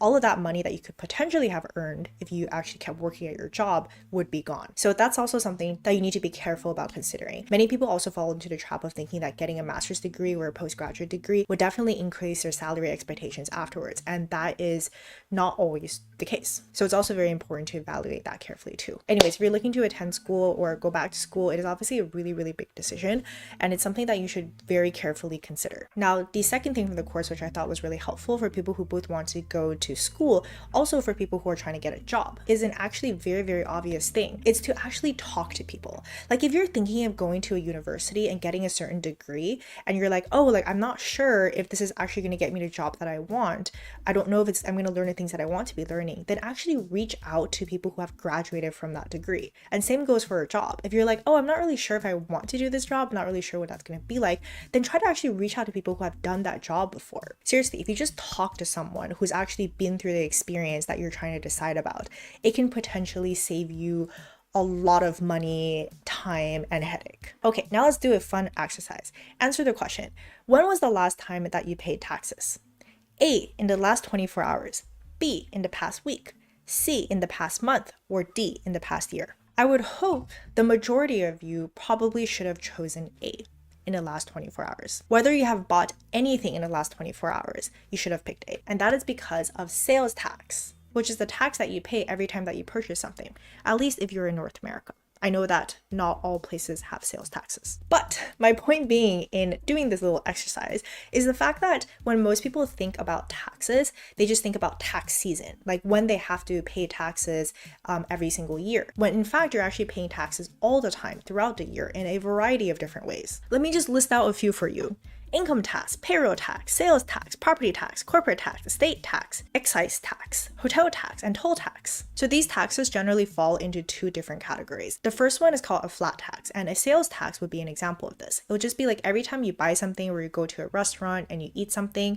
all of that money that you could potentially have earned if you actually kept working at your job would be gone. So that's also something that you need to be careful about considering. Many people also fall into the trap of thinking that getting a master's degree or a postgraduate degree would definitely increase their salary expectations afterwards, and that is not always the case. So it's also very important to evaluate that carefully too. Anyways, if you're looking to attend school or go back to school, it is obviously a really, really big decision, and it's something that you should very carefully consider. Now, the second thing from the course, which I thought was really helpful for people who both want to go to school, also for people who are trying to get a job, is an actually very, very obvious thing. It's to actually talk to people. Like if you're thinking of going to a university and getting a certain degree, and you're like, oh, like I'm not sure if this is actually going to get me the job that I want, I don't know if I'm going to learn the things that I want to be learning, then actually reach out to people who have graduated from that degree. And same goes for a job. If you're like, oh, I'm not really sure if I want to do this job, I'm not really sure what that's going to be like, then try to actually reach out to people who have done that job before. Seriously, if you just talk to someone who's actually been through the experience that you're trying to decide about, it can potentially save you a lot of money, time, and headache. Okay, now let's do a fun exercise. Answer the question. When was the last time that you paid taxes? A, in the last 24 hours. B, in the past week. C, in the past month. Or D, in the past year. I would hope the majority of you probably should have chosen A, in the last 24 hours. Whether you have bought anything in the last 24 hours, you should have picked A. And that is because of sales tax, which is the tax that you pay every time that you purchase something, at least if you're in North America. I know that not all places have sales taxes. But my point being in doing this little exercise is the fact that when most people think about taxes, they just think about tax season, like when they have to pay taxes every single year, when in fact you're actually paying taxes all the time throughout the year in a variety of different ways. Let me just list out a few for you. Income tax, payroll tax, sales tax, property tax, corporate tax, estate tax, excise tax, hotel tax, and toll tax. So these taxes generally fall into two different categories. The first one is called a flat tax, and a sales tax would be an example of this. It would just be like every time you buy something or you go to a restaurant and you eat something,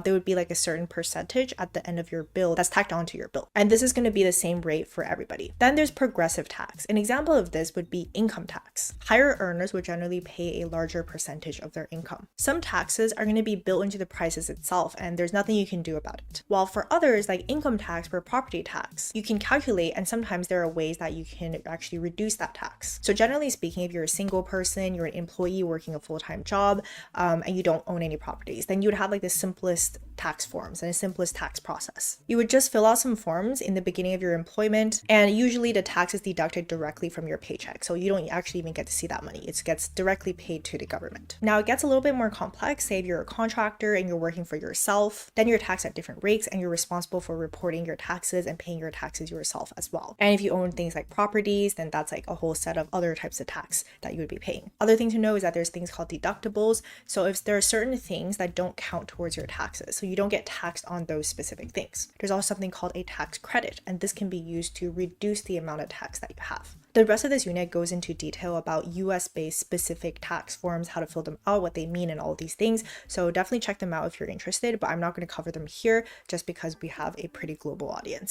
there would be like a certain percentage at the end of your bill that's tacked onto your bill. And this is going to be the same rate for everybody. Then there's progressive tax. An example of this would be income tax. Higher earners would generally pay a larger percentage of their income. Some taxes are going to be built into the prices itself, and there's nothing you can do about it. While for others, like income tax or property tax, you can calculate, and sometimes there are ways that you can actually reduce that tax. So generally speaking, if you're a single person, you're an employee working a full-time job, and you don't own any properties, then you would have like the simplest tax forms and the simplest tax process. You would just fill out some forms in the beginning of your employment, and usually the tax is deducted directly from your paycheck. So you don't actually even get to see that money. It gets directly paid to the government. Now it gets a little bit more complex. Say if you're a contractor and you're working for yourself, then you're taxed at different rates and you're responsible for reporting your taxes and paying your taxes yourself as well. And if you own things like properties, then that's like a whole set of other types of tax that you would be paying. Other thing to know is that there's things called deductibles. So if there are certain things that don't count towards your taxes, so you don't get taxed on those specific things. There's also something called a tax credit, and this can be used to reduce the amount of tax that you have. The rest of this unit goes into detail about US-based specific tax forms, how to fill them out, what they mean, and all these things. So definitely check them out if you're interested, but I'm not going to cover them here just because we have a pretty global audience.